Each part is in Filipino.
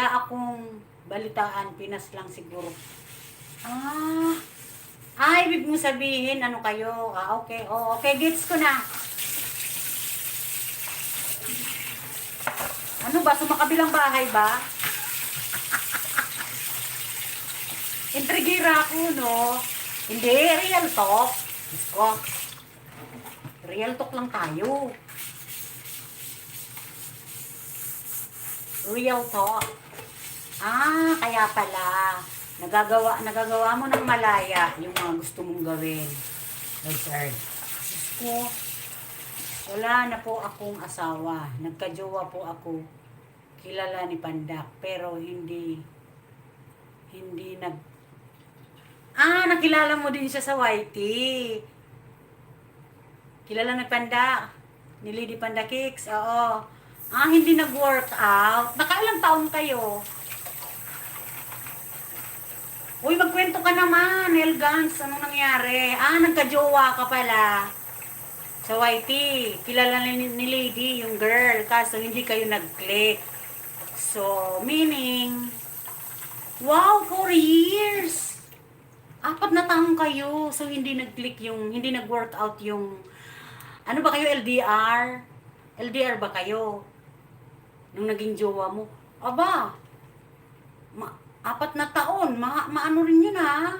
wala akong balitaan, Pinas lang siguro. Ah, ibig mo sabihin, ano kayo? Okay. Oh, okay, gets ko na. Ano ba? Sumakabilang bahay ba? Intrigira ako, no? Hindi, real talk. Diyos ko. Real talk lang tayo. Real talk. Kaya pala. Nagagawa mo ng malaya yung mga gusto mong gawin. Lord's Earth. Diyos ko. Wala na po akong asawa. Nagkajowa po ako. Kilala ni Pandak. Pero hindi nakilala mo din siya sa YT. Kilala ni Pandak. Ni Lady Panda Kicks. Oo. Hindi nag-work out. Nakailang taon kayo? Uy, magkwento ka naman, Elgans. Anong nangyari? Nagka-jowa ka pala. Sa YT. Kilala ni Lady, yung girl. Kaso hindi kayo nag-click. So, meaning, wow, 4 years. 4 na taon kayo. So, hindi nag-work out yung, ano ba kayo, LDR? LDR ba kayo? Nung naging jowa mo? Aba, 4 na taon. Maano rin yun, ha?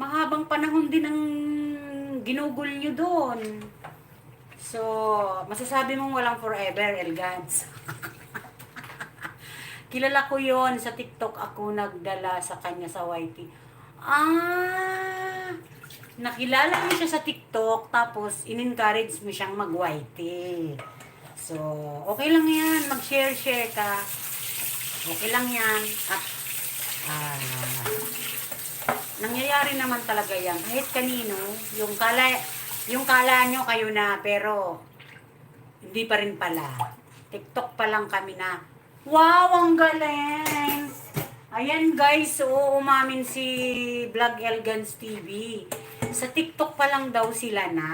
Mahabang panahon din ang ginugol nyo doon. So, masasabi mong walang forever, Elgads. Kilala ko yon sa TikTok ako nagdala sa kanya sa YT. Nakilala mo siya sa TikTok, tapos in-encourage mo siyang mag-YT. So, okay lang yan. Mag-share ka. Okay lang yan. At, nangyayari naman talaga yan. Kahit kanino, yung kala nyo kayo na, pero, hindi pa rin pala. TikTok pa lang kami na, wow, ang galing! Ayan guys, umamin si Vlog Elgans TV. Sa TikTok pa lang daw sila na.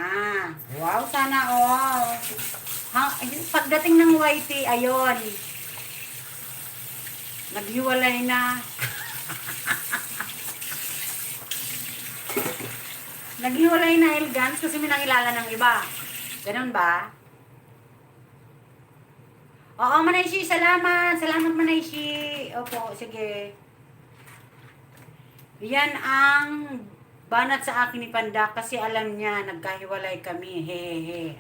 Wow, sana all. Pagdating ng YT, ayun. Naghiwalay na. Naghiwalay na, Elgans, kasi may nakilala ng iba. Ganun ba? Oo, Manayshi, salamat. Salamat, Manayshi. Opo, sige. Yan ang banat sa akin ni Panda kasi alam niya, nagkahiwalay kami. Hehehe.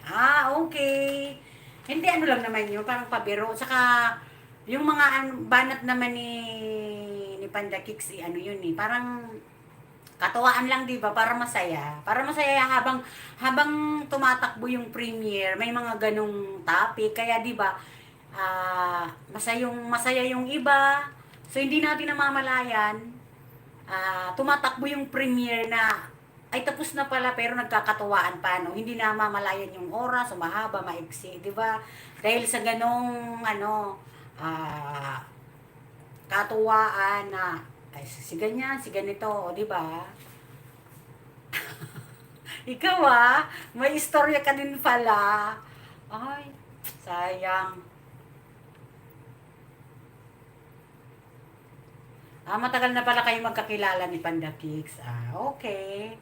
Okay. Hindi, ano lang naman yun, parang pabiro. Saka, yung mga banat naman ni Panda Kicks, ano yun parang katuwaan lang, di ba? Para masaya. Para masaya habang tumatakbo yung premiere, may mga ganong topic. Kaya, di ba, masaya yung iba. So, hindi natin namamalayan. Tumatakbo yung premiere na, ay tapos na pala, pero nagkakatuwaan pa, no? Hindi namamalayan yung oras, mahaba, maiksi, di ba? Dahil sa ganong, katuwaan na, ay, si ganyan, si ganito, di ba? Ikaw may istorya ka din pala. Ay, sayang. Matagal na pala kayo magkakilala ni Panda Kicks. Okay.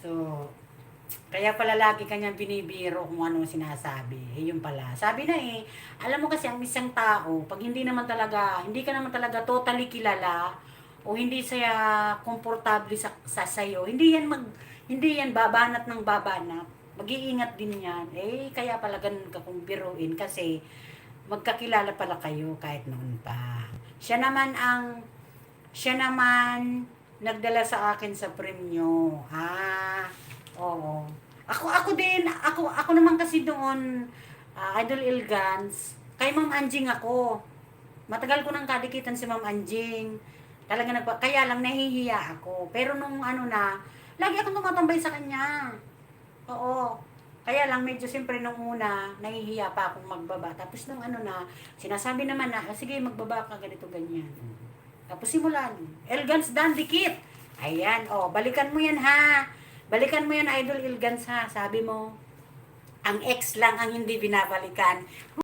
So, kaya pala lagi kanyang binibiro kung ano sinasabi. Yun pala. Sabi na alam mo kasi ang isang tao, pag hindi ka naman talaga totally kilala, o hindi siya komportable sa sayo, hindi yan babanat ng babanat. Mag-iingat din yan. Kaya pala ganun ka kung biruin kasi magkakilala pala kayo kahit noon pa. Siya naman nagdala sa akin sa premyo. Oo. Ako din, ako naman kasi doon, Idol Elgans, kay Ma'am Anjing ako. Matagal ko nang kadikitan si Ma'am Anjing. Kaya lang nahihiya ako. Pero nung lagi akong tumatambay sa kanya. Oo. Kaya lang medyo siyempre nung una, nahihiya pa akong magbaba. Tapos nung sinasabi naman na, sige magbaba ka, ganito, ganyan. Tapos simulan, Elgans Dan, dikit. Ayan, balikan mo yan ha. Balikan mo yan, Idol Elgans ha. Sabi mo, ang ex lang ang hindi binabalikan.